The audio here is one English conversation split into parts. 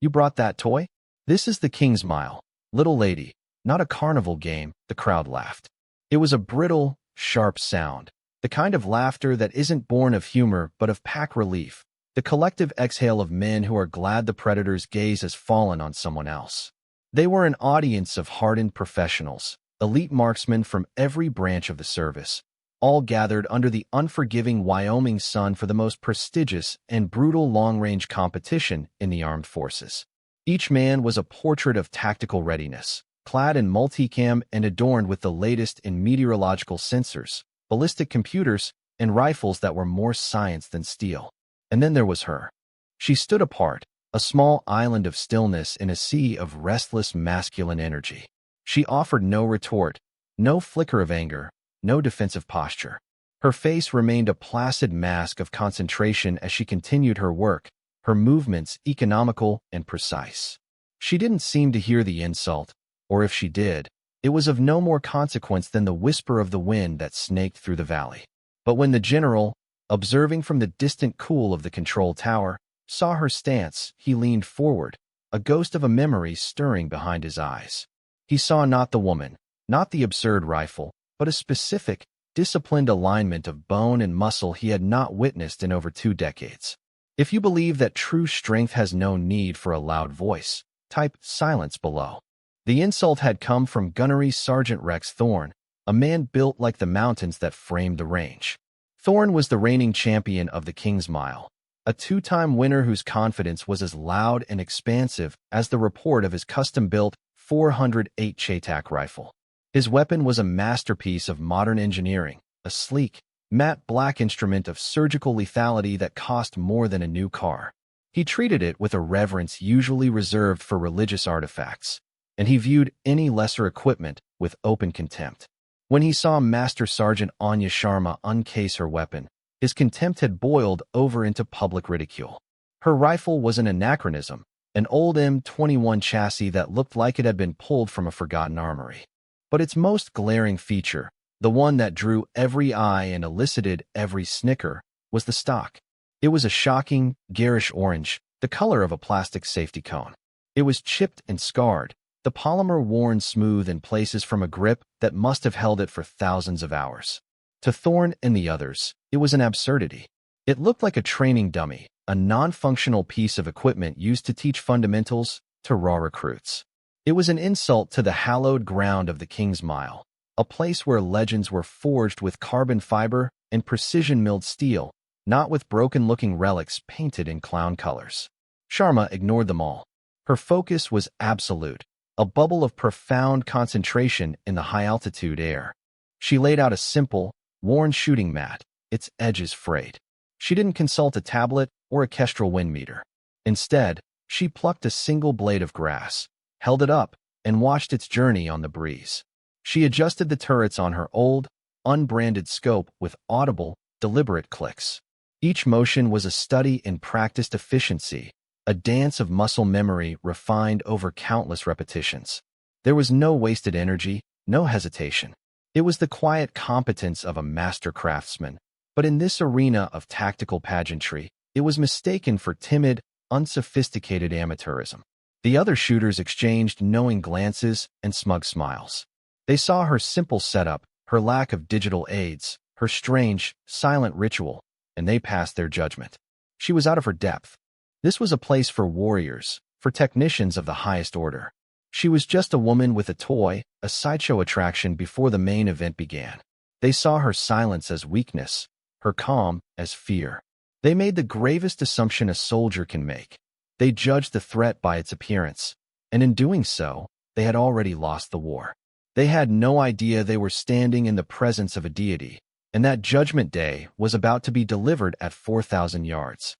You brought that toy? This is the King's Mile. Little lady, not a carnival game, the crowd laughed. It was a brittle, sharp sound, the kind of laughter that isn't born of humor but of pack relief, the collective exhale of men who are glad the predator's gaze has fallen on someone else. They were an audience of hardened professionals, elite marksmen from every branch of the service, all gathered under the unforgiving Wyoming sun for the most prestigious and brutal long-range competition in the armed forces. Each man was a portrait of tactical readiness, clad in multicam and adorned with the latest in meteorological sensors, ballistic computers, and rifles that were more science than steel. And then there was her. She stood apart, a small island of stillness in a sea of restless masculine energy. She offered no retort, no flicker of anger, no defensive posture. Her face remained a placid mask of concentration as she continued her work, her movements economical and precise. She didn't seem to hear the insult, or if she did, it was of no more consequence than the whisper of the wind that snaked through the valley. But when the general, observing from the distant cool of the control tower, saw her stance, he leaned forward, a ghost of a memory stirring behind his eyes. He saw not the woman, not the absurd rifle, but a specific, disciplined alignment of bone and muscle he had not witnessed in over 2 decades. If you believe that true strength has no need for a loud voice, type silence below. The insult had come from Gunnery Sergeant Rex Thorne, a man built like the mountains that framed the range. Thorne was the reigning champion of the King's Mile, a 2-time winner whose confidence was as loud and expansive as the report of his custom-built 408 Chatak rifle. His weapon was a masterpiece of modern engineering, a sleek, matte black instrument of surgical lethality that cost more than a new car. He treated it with a reverence usually reserved for religious artifacts, and he viewed any lesser equipment with open contempt. When he saw Master Sergeant Anya Sharma uncase her weapon, his contempt had boiled over into public ridicule. Her rifle was an anachronism, an old M21 chassis that looked like it had been pulled from a forgotten armory. But its most glaring feature, the one that drew every eye and elicited every snicker, was the stock. It was a shocking, garish orange, the color of a plastic safety cone. It was chipped and scarred, the polymer worn smooth in places from a grip that must have held it for thousands of hours. To Thorne and the others, it was an absurdity. It looked like a training dummy, a non-functional piece of equipment used to teach fundamentals to raw recruits. It was an insult to the hallowed ground of the King's Mile, a place where legends were forged with carbon fiber and precision-milled steel, not with broken-looking relics painted in clown colors. Sharma ignored them all. Her focus was absolute, a bubble of profound concentration in the high-altitude air. She laid out a simple, worn shooting mat, its edges frayed. She didn't consult a tablet or a Kestrel wind meter. Instead, she plucked a single blade of grass, held it up, and watched its journey on the breeze. She adjusted the turrets on her old, unbranded scope with audible, deliberate clicks. Each motion was a study in practiced efficiency, a dance of muscle memory refined over countless repetitions. There was no wasted energy, no hesitation. It was the quiet competence of a master craftsman, but in this arena of tactical pageantry, it was mistaken for timid, unsophisticated amateurism. The other shooters exchanged knowing glances and smug smiles. They saw her simple setup, her lack of digital aids, her strange, silent ritual, and they passed their judgment. She was out of her depth. This was a place for warriors, for technicians of the highest order. She was just a woman with a toy, a sideshow attraction before the main event began. They saw her silence as weakness, her calm as fear. They made the gravest assumption a soldier can make. They judged the threat by its appearance, and in doing so, they had already lost the war. They had no idea they were standing in the presence of a deity, and that Judgment Day was about to be delivered at 4,000 yards.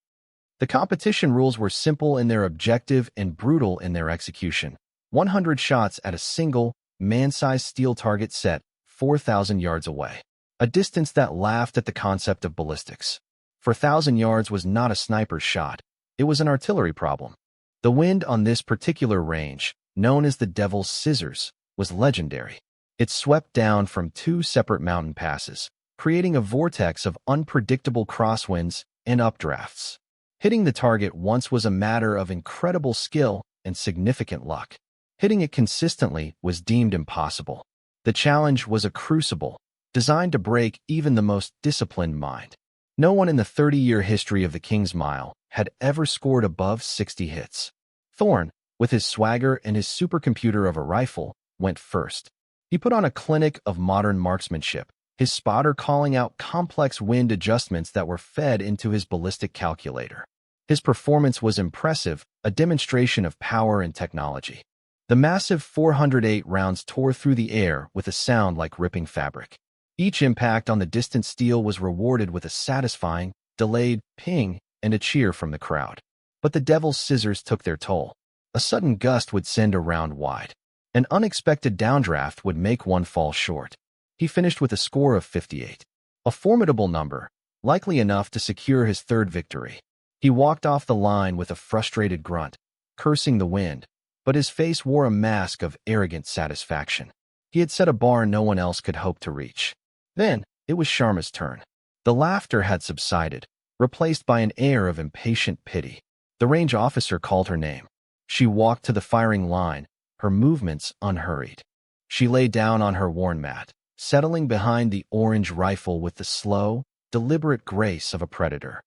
The competition rules were simple in their objective and brutal in their execution. 100 shots at a single, man-sized steel target set 4,000 yards away, a distance that laughed at the concept of ballistics. 4,000 yards was not a sniper's shot. It was an artillery problem. The wind on this particular range, known as the Devil's Scissors, was legendary. It swept down from 2 separate mountain passes, creating a vortex of unpredictable crosswinds and updrafts. Hitting the target once was a matter of incredible skill and significant luck. Hitting it consistently was deemed impossible. The challenge was a crucible, designed to break even the most disciplined mind. No one in the 30-year history of the King's Mile had ever scored above 60 hits. Thorn, with his swagger and his supercomputer of a rifle, went first. He put on a clinic of modern marksmanship, his spotter calling out complex wind adjustments that were fed into his ballistic calculator. His performance was impressive, a demonstration of power and technology. The massive 408 rounds tore through the air with a sound like ripping fabric. Each impact on the distant steel was rewarded with a satisfying, delayed ping and a cheer from the crowd. But the devil's scissors took their toll. A sudden gust would send a round wide. An unexpected downdraft would make one fall short. He finished with a score of 58. A formidable number, likely enough to secure his third victory. He walked off the line with a frustrated grunt, cursing the wind, but his face wore a mask of arrogant satisfaction. He had set a bar no one else could hope to reach. Then, it was Sharma's turn. The laughter had subsided, replaced by an air of impatient pity. The range officer called her name. She walked to the firing line, her movements unhurried. She lay down on her worn mat, settling behind the orange rifle with the slow, deliberate grace of a predator.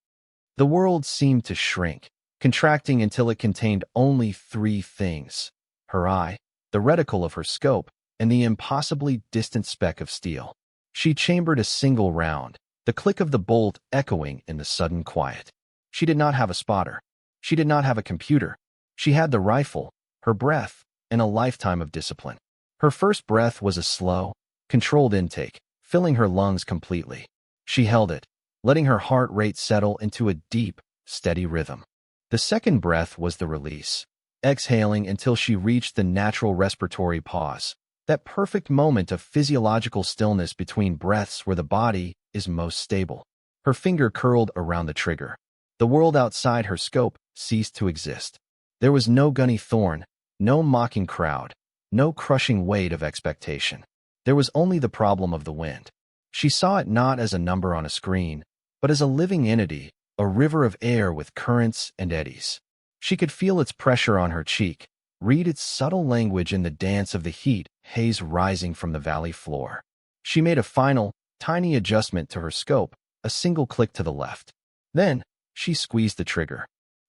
The world seemed to shrink, contracting until it contained only three things: her eye, the reticle of her scope, and the impossibly distant speck of steel. She chambered a single round, the click of the bolt echoing in the sudden quiet. She did not have a spotter. She did not have a computer. She had the rifle, her breath, and a lifetime of discipline. Her first breath was a slow, controlled intake, filling her lungs completely. She held it, letting her heart rate settle into a deep, steady rhythm. The second breath was the release, exhaling until she reached the natural respiratory pause, that perfect moment of physiological stillness between breaths where the body is most stable. Her finger curled around the trigger. The world outside her scope ceased to exist. There was no gunny thorn, no mocking crowd, no crushing weight of expectation. There was only the problem of the wind. She saw it not as a number on a screen, but as a living entity, a river of air with currents and eddies. She could feel its pressure on her cheek, read its subtle language in the dance of the heat haze rising from the valley floor. She made a final, tiny adjustment to her scope, a single click to the left. Then, she squeezed the trigger.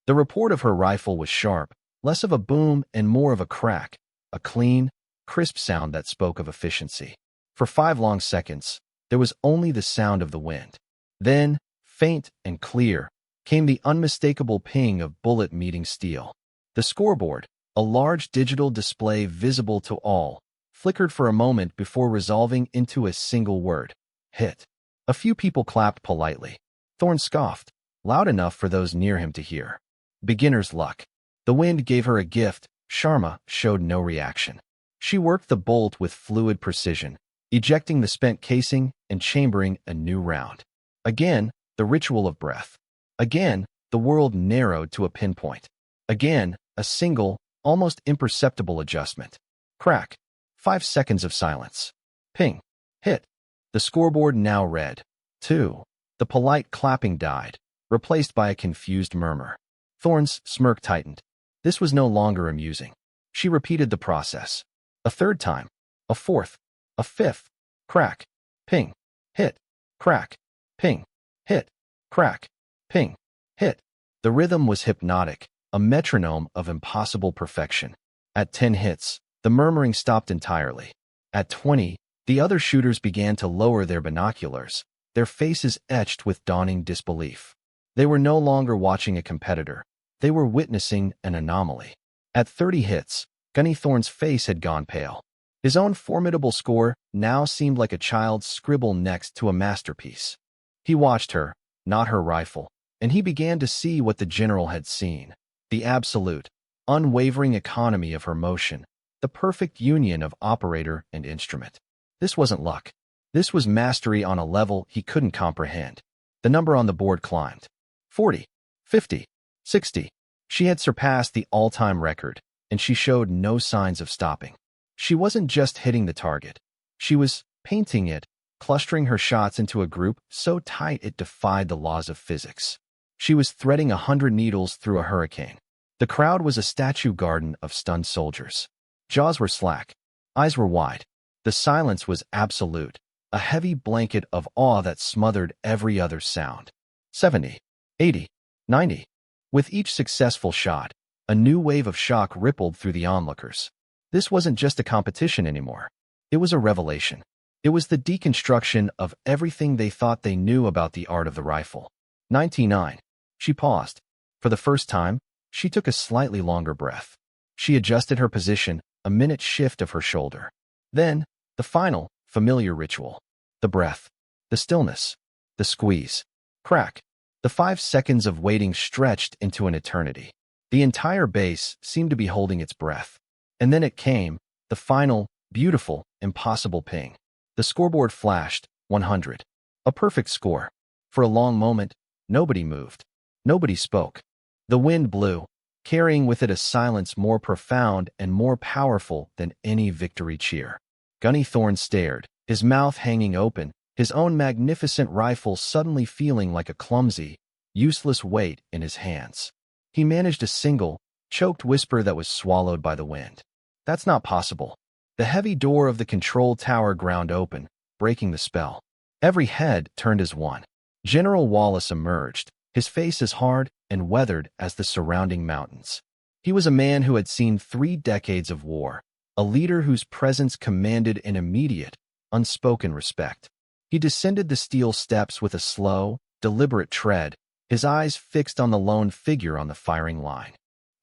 The report of her rifle was sharp, less of a boom and more of a crack, a clean, crisp sound that spoke of efficiency. For 5 long seconds, there was only the sound of the wind. Then, faint and clear, came the unmistakable ping of bullet meeting steel. The scoreboard, a large digital display visible to all, flickered for a moment before resolving into a single word: hit. A few people clapped politely. Thorn scoffed, loud enough for those near him to hear. Beginner's luck. The wind gave her a gift. Sharma showed no reaction. She worked the bolt with fluid precision, ejecting the spent casing and chambering a new round. Again, the ritual of breath. Again, the world narrowed to a pinpoint. Again, a single, almost imperceptible adjustment. Crack. 5 seconds of silence. Ping. Hit. The scoreboard now read 2. The polite clapping died, replaced by a confused murmur. Thorn's smirk tightened. This was no longer amusing. She repeated the process. A third time. A fourth. A fifth. Crack. Ping. Hit. Crack. Ping. Hit. Crack. Ping. Hit. The rhythm was hypnotic, a metronome of impossible perfection. At 10 hits, the murmuring stopped entirely. At 20, the other shooters began to lower their binoculars, their faces etched with dawning disbelief. They were no longer watching a competitor. They were witnessing an anomaly. At 30 hits, Gunny Thorn's face had gone pale. His own formidable score now seemed like a child's scribble next to a masterpiece. He watched her, not her rifle, and he began to see what the general had seen: the absolute, unwavering economy of her motion, the perfect union of operator and instrument. This wasn't luck. This was mastery on a level he couldn't comprehend. The number on the board climbed. 40, 50, 60. She had surpassed the all-time record, and she showed no signs of stopping. She wasn't just hitting the target. She was painting it, clustering her shots into a group so tight it defied the laws of physics. She was threading 100 needles through a hurricane. The crowd was a statue garden of stunned soldiers. Jaws were slack. Eyes were wide. The silence was absolute, a heavy blanket of awe that smothered every other sound. 70, 80, 90. With each successful shot, a new wave of shock rippled through the onlookers. This wasn't just a competition anymore. It was a revelation. It was the deconstruction of everything they thought they knew about the art of the rifle. 99. She paused. For the first time, she took a slightly longer breath. She adjusted her position, a minute shift of her shoulder. Then, the final, familiar ritual. The breath. The stillness. The squeeze. Crack. The 5 seconds of waiting stretched into an eternity. The entire base seemed to be holding its breath. And then it came, the final, beautiful, impossible ping. The scoreboard flashed, 100. A perfect score. For a long moment, nobody moved. Nobody spoke. The wind blew, carrying with it a silence more profound and more powerful than any victory cheer. Gunny Thorne stared, his mouth hanging open, his own magnificent rifle suddenly feeling like a clumsy, useless weight in his hands. He managed a single, choked whisper that was swallowed by the wind. That's not possible. The heavy door of the control tower ground open, breaking the spell. Every head turned as one. General Wallace emerged, his face as hard and weathered as the surrounding mountains. He was a man who had seen 3 decades of war, a leader whose presence commanded an immediate, unspoken respect. He descended the steel steps with a slow, deliberate tread, his eyes fixed on the lone figure on the firing line.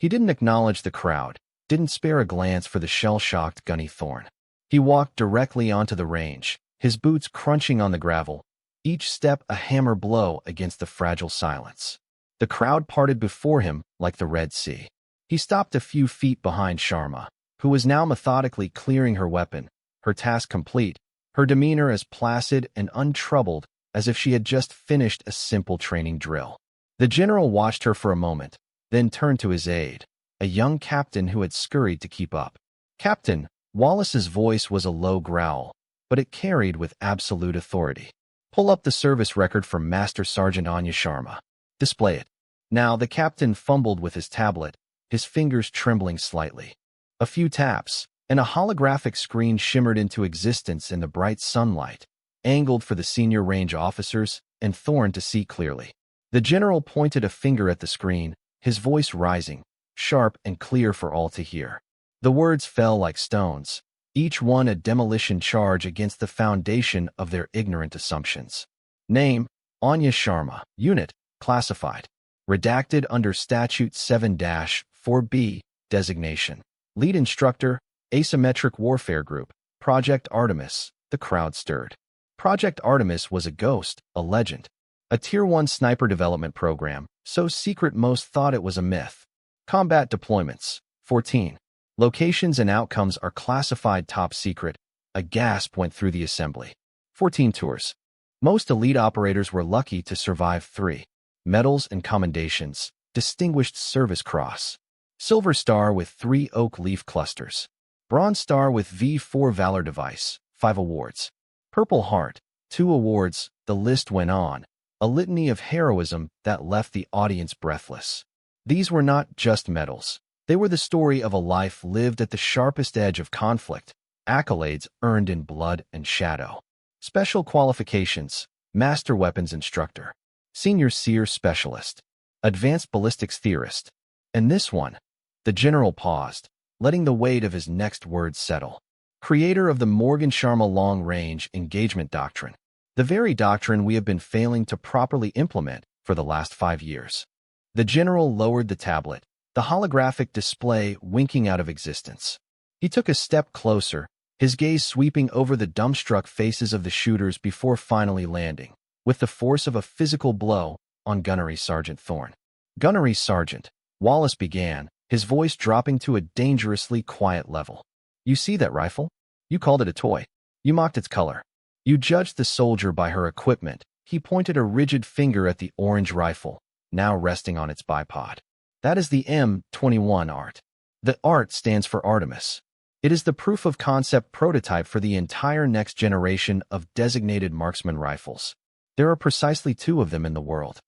He didn't acknowledge the crowd, didn't spare a glance for the shell-shocked Gunny Thorne. He walked directly onto the range, his boots crunching on the gravel, each step a hammer blow against the fragile silence. The crowd parted before him like the Red Sea. He stopped a few feet behind Sharma, who was now methodically clearing her weapon, her task complete, her demeanor as placid and untroubled as if she had just finished a simple training drill. The general watched her for a moment, then turned to his aide, a young captain who had scurried to keep up. "Captain," Wallace's voice was a low growl, but it carried with absolute authority. "Pull up the service record for Master Sergeant Anya Sharma. Display it." Now the captain fumbled with his tablet, his fingers trembling slightly. A few taps, and a holographic screen shimmered into existence in the bright sunlight, angled for the senior range officers and Thorne to see clearly. The general pointed a finger at the screen, his voice rising, sharp and clear for all to hear. The words fell like stones, each one a demolition charge against the foundation of their ignorant assumptions. Name, Anya Sharma. Unit, classified. Redacted under Statute 7-4B, designation. Lead instructor, Asymmetric Warfare Group, Project Artemis. The crowd stirred. Project Artemis was a ghost, a legend. A Tier 1 sniper development program, so secret most thought it was a myth. Combat deployments, 14. Locations and outcomes are classified top secret. A gasp went through the assembly. 14 tours. Most elite operators were lucky to survive 3. Medals and commendations, Distinguished Service Cross. Silver Star with 3 oak leaf clusters. Bronze Star with V4 Valor Device, 5 awards. Purple Heart, 2 awards. The list went on, a litany of heroism that left the audience breathless. These were not just medals. They were the story of a life lived at the sharpest edge of conflict, accolades earned in blood and shadow. Special qualifications, Master Weapons Instructor, Senior Seer Specialist, Advanced Ballistics Theorist. And this one, the general paused, letting the weight of his next words settle. Creator of the Morgan Sharma Long Range Engagement Doctrine, the very doctrine we have been failing to properly implement for the last 5 years. The general lowered the tablet, the holographic display winking out of existence. He took a step closer, his gaze sweeping over the dumbstruck faces of the shooters before finally landing, with the force of a physical blow, on Gunnery Sergeant Thorne. "Gunnery Sergeant," Wallace began, his voice dropping to a dangerously quiet level. "You see that rifle? You called it a toy. You mocked its color. You judged the soldier by her equipment." He pointed a rigid finger at the orange rifle, now resting on its bipod. "That is the M21 ART. The ART stands for Artemis. It is the proof of concept prototype for the entire next generation of designated marksman rifles. There are precisely 2 of them in the world.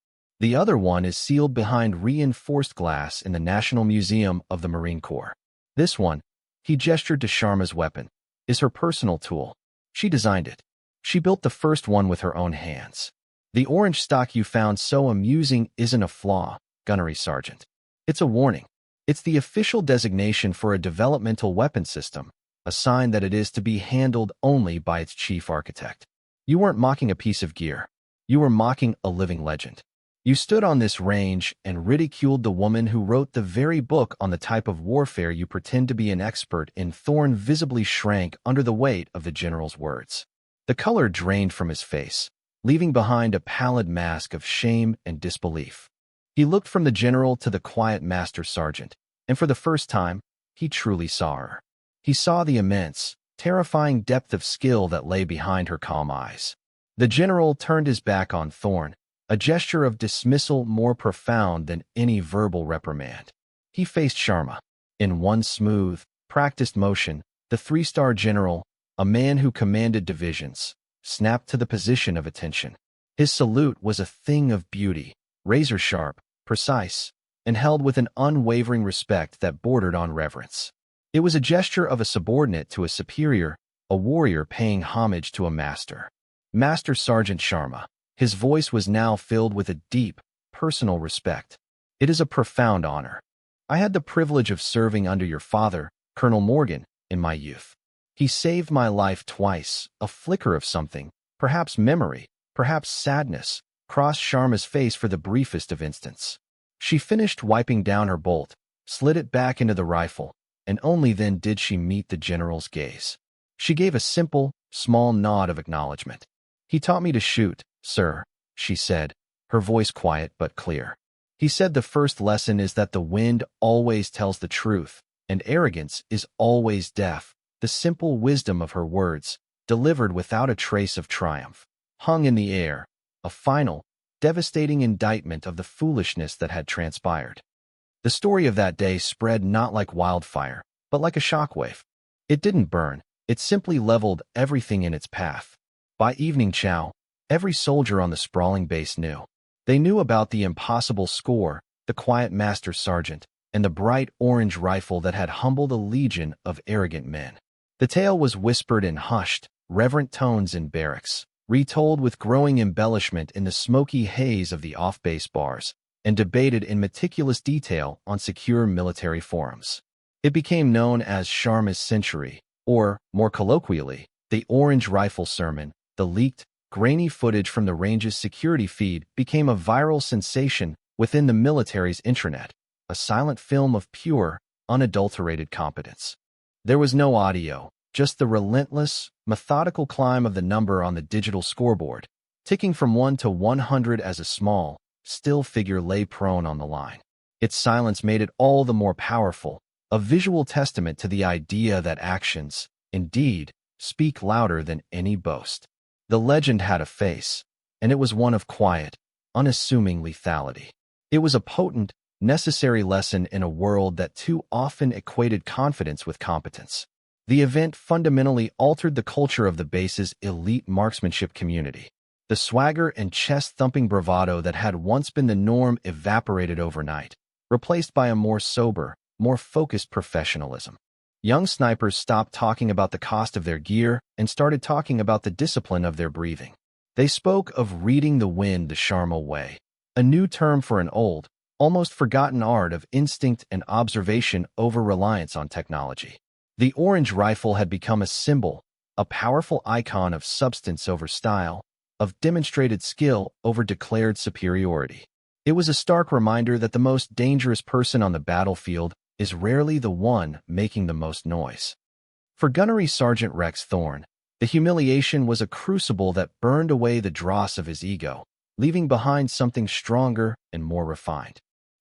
The other one is sealed behind reinforced glass in the National Museum of the Marine Corps. This one, he gestured to Sharma's weapon, is her personal tool. She designed it. She built the first one with her own hands. The orange stock you found so amusing isn't a flaw, Gunnery Sergeant. It's a warning. It's the official designation for a developmental weapon system, a sign that it is to be handled only by its chief architect. You weren't mocking a piece of gear. You were mocking a living legend. You stood on this range and ridiculed the woman who wrote the very book on the type of warfare you pretend to be an expert in. Thorn visibly shrank under the weight of the general's words. The color drained from his face, leaving behind a pallid mask of shame and disbelief. He looked from the general to the quiet master sergeant, and for the first time, he truly saw her. He saw the immense, terrifying depth of skill that lay behind her calm eyes. The general turned his back on Thorn, a gesture of dismissal more profound than any verbal reprimand. He faced Sharma. In one smooth, practiced motion, the three-star general, a man who commanded divisions, snapped to the position of attention. His salute was a thing of beauty, razor-sharp, precise, and held with an unwavering respect that bordered on reverence. It was a gesture of a subordinate to a superior, a warrior paying homage to a master. Master Sergeant Sharma. His voice was now filled with a deep, personal respect. It is a profound honor. I had the privilege of serving under your father, Colonel Morgan, in my youth. He saved my life twice. A flicker of something, perhaps memory, perhaps sadness, crossed Sharma's face for the briefest of instants. She finished wiping down her bolt, slid it back into the rifle, and only then did she meet the general's gaze. She gave a simple, small nod of acknowledgement. He taught me to shoot, sir, she said, her voice quiet but clear. He said the first lesson is that the wind always tells the truth, and arrogance is always deaf. The simple wisdom of her words, delivered without a trace of triumph, hung in the air, a final, devastating indictment of the foolishness that had transpired. The story of that day spread not like wildfire, but like a shockwave. It didn't burn, it simply leveled everything in its path. By evening chow, every soldier on the sprawling base knew. They knew about the impossible score, the quiet master sergeant, and the bright orange rifle that had humbled a legion of arrogant men. The tale was whispered in hushed, reverent tones in barracks, retold with growing embellishment in the smoky haze of the off-base bars, and debated in meticulous detail on secure military forums. It became known as Sharma's Century, or, more colloquially, the Orange Rifle Sermon. The leaked, grainy footage from the range's security feed became a viral sensation within the military's intranet, a silent film of pure, unadulterated competence. There was no audio, just the relentless, methodical climb of the number on the digital scoreboard, ticking from 1 to 100 as a small, still figure lay prone on the line. Its silence made it all the more powerful, a visual testament to the idea that actions, indeed, speak louder than any boast. The legend had a face, and it was one of quiet, unassuming lethality. It was a potent, necessary lesson in a world that too often equated confidence with competence. The event fundamentally altered the culture of the base's elite marksmanship community. The swagger and chest-thumping bravado that had once been the norm evaporated overnight, replaced by a more sober, more focused professionalism. Young snipers stopped talking about the cost of their gear and started talking about the discipline of their breathing. They spoke of reading the wind the Sharma way, a new term for an old, almost forgotten art of instinct and observation over reliance on technology. The orange rifle had become a symbol, a powerful icon of substance over style, of demonstrated skill over declared superiority. It was a stark reminder that the most dangerous person on the battlefield is rarely the one making the most noise. For Gunnery Sergeant Rex Thorn, the humiliation was a crucible that burned away the dross of his ego, leaving behind something stronger and more refined.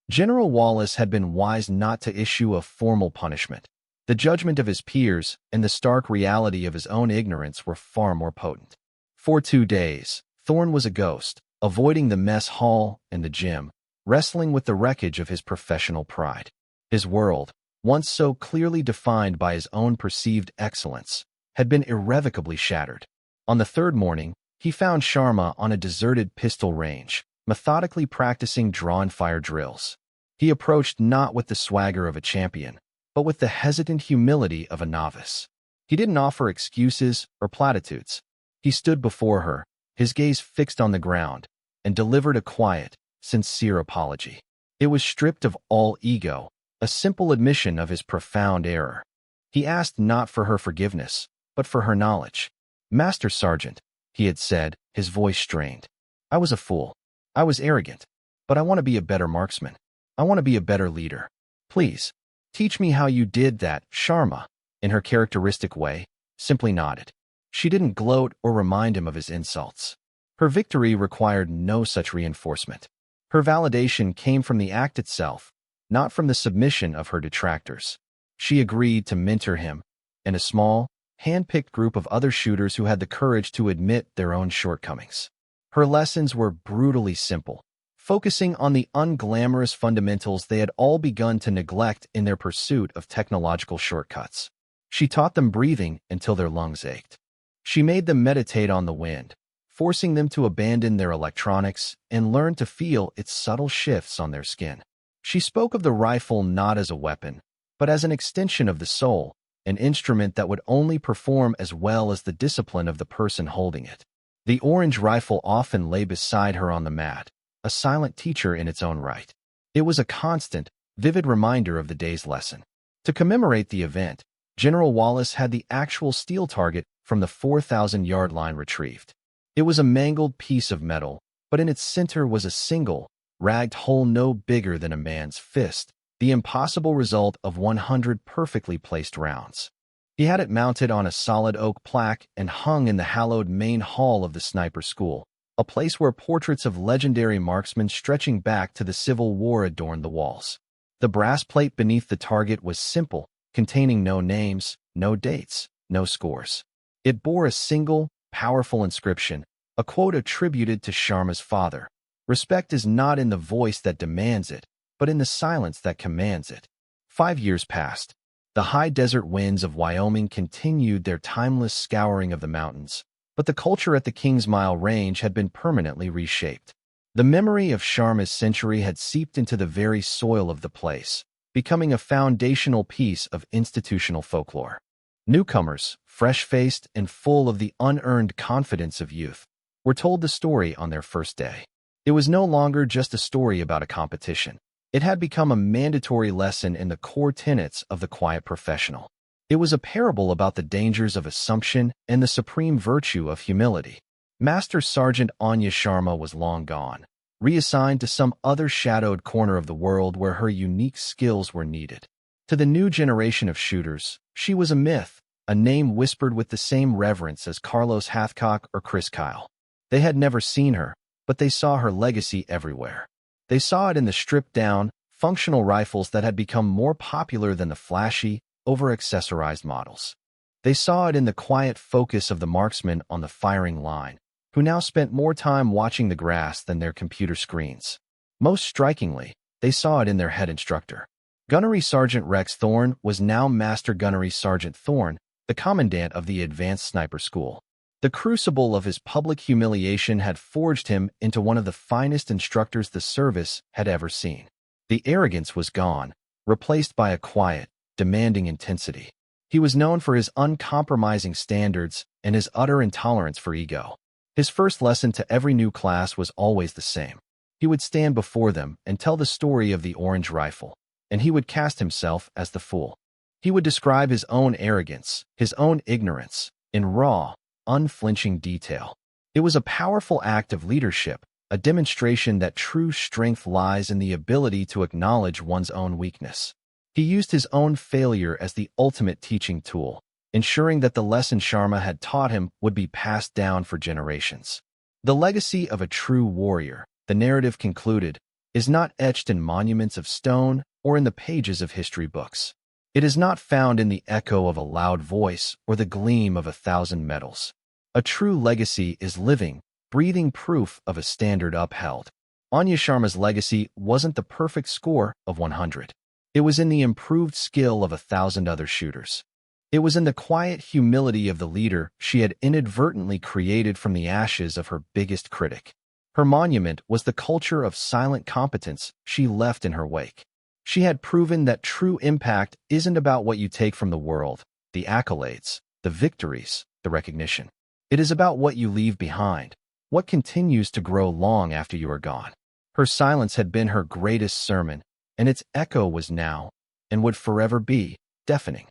General Wallace had been wise not to issue a formal punishment. The judgment of his peers and the stark reality of his own ignorance were far more potent. For 2 days, Thorn was a ghost, avoiding the mess hall and the gym, wrestling with the wreckage of his professional pride. His world, once so clearly defined by his own perceived excellence, had been irrevocably shattered. On the third morning, he found Sharma on a deserted pistol range, methodically practicing drawn fire drills. He approached not with the swagger of a champion, but with the hesitant humility of a novice. He didn't offer excuses or platitudes. He stood before her, his gaze fixed on the ground, and delivered a quiet, sincere apology. It was stripped of all ego, a simple admission of his profound error. He asked not for her forgiveness, but for her knowledge. "Master Sergeant," he had said, his voice strained. "I was a fool. I was arrogant. But I want to be a better marksman. I want to be a better leader. Please, teach me how you did that." Sharma, in her characteristic way, simply nodded. She didn't gloat or remind him of his insults. Her victory required no such reinforcement. Her validation came from the act itself, not from the submission of her detractors. She agreed to mentor him, and a small, hand-picked group of other shooters who had the courage to admit their own shortcomings. Her lessons were brutally simple, focusing on the unglamorous fundamentals they had all begun to neglect in their pursuit of technological shortcuts. She taught them breathing until their lungs ached. She made them meditate on the wind, forcing them to abandon their electronics and learn to feel its subtle shifts on their skin. She spoke of the rifle not as a weapon, but as an extension of the soul, an instrument that would only perform as well as the discipline of the person holding it. The orange rifle often lay beside her on the mat, a silent teacher in its own right. It was a constant, vivid reminder of the day's lesson. To commemorate the event, General Wallace had the actual steel target from the 4,000-yard line retrieved. It was a mangled piece of metal, but in its center was a single, ragged hole no bigger than a man's fist, the impossible result of 100 perfectly placed rounds. He had it mounted on a solid oak plaque and hung in the hallowed main hall of the sniper school, a place where portraits of legendary marksmen stretching back to the Civil War adorned the walls. The brass plate beneath the target was simple, containing no names, no dates, no scores. It bore a single, powerful inscription, a quote attributed to Sharma's father. "Respect is not in the voice that demands it, but in the silence that commands it." 5 years passed. The high desert winds of Wyoming continued their timeless scouring of the mountains, but the culture at the Kings Mile Range had been permanently reshaped. The memory of Sharma's century had seeped into the very soil of the place, becoming a foundational piece of institutional folklore. Newcomers, fresh-faced and full of the unearned confidence of youth, were told the story on their first day. It was no longer just a story about a competition. It had become a mandatory lesson in the core tenets of the quiet professional. It was a parable about the dangers of assumption and the supreme virtue of humility. Master Sergeant Anya Sharma was long gone, reassigned to some other shadowed corner of the world where her unique skills were needed. To the new generation of shooters, she was a myth, a name whispered with the same reverence as Carlos Hathcock or Chris Kyle. They had never seen her, but they saw her legacy everywhere. They saw it in the stripped-down, functional rifles that had become more popular than the flashy, over-accessorized models. They saw it in the quiet focus of the marksmen on the firing line, who now spent more time watching the grass than their computer screens. Most strikingly, they saw it in their head instructor. Gunnery Sergeant Rex Thorne was now Master Gunnery Sergeant Thorne, the commandant of the Advanced Sniper School. The crucible of his public humiliation had forged him into one of the finest instructors the service had ever seen. The arrogance was gone, replaced by a quiet, demanding intensity. He was known for his uncompromising standards and his utter intolerance for ego. His first lesson to every new class was always the same. He would stand before them and tell the story of the orange rifle, and he would cast himself as the fool. He would describe his own arrogance, his own ignorance, in raw, unflinching detail. It was a powerful act of leadership, a demonstration that true strength lies in the ability to acknowledge one's own weakness. He used his own failure as the ultimate teaching tool, ensuring that the lesson Sharma had taught him would be passed down for generations. The legacy of a true warrior, the narrative concluded, is not etched in monuments of stone or in the pages of history books. It is not found in the echo of a loud voice or the gleam of 1,000 medals. A true legacy is living, breathing proof of a standard upheld. Anya Sharma's legacy wasn't the perfect score of 100. It was in the improved skill of 1,000 other shooters. It was in the quiet humility of the leader she had inadvertently created from the ashes of her biggest critic. Her monument was the culture of silent competence she left in her wake. She had proven that true impact isn't about what you take from the world, the accolades, the victories, the recognition. It is about what you leave behind, what continues to grow long after you are gone. Her silence had been her greatest sermon, and its echo was now, and would forever be, deafening.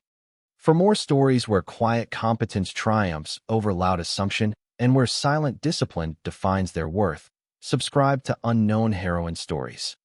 For more stories where quiet competence triumphs over loud assumption and where silent discipline defines their worth, subscribe to Unknown Heroine Stories.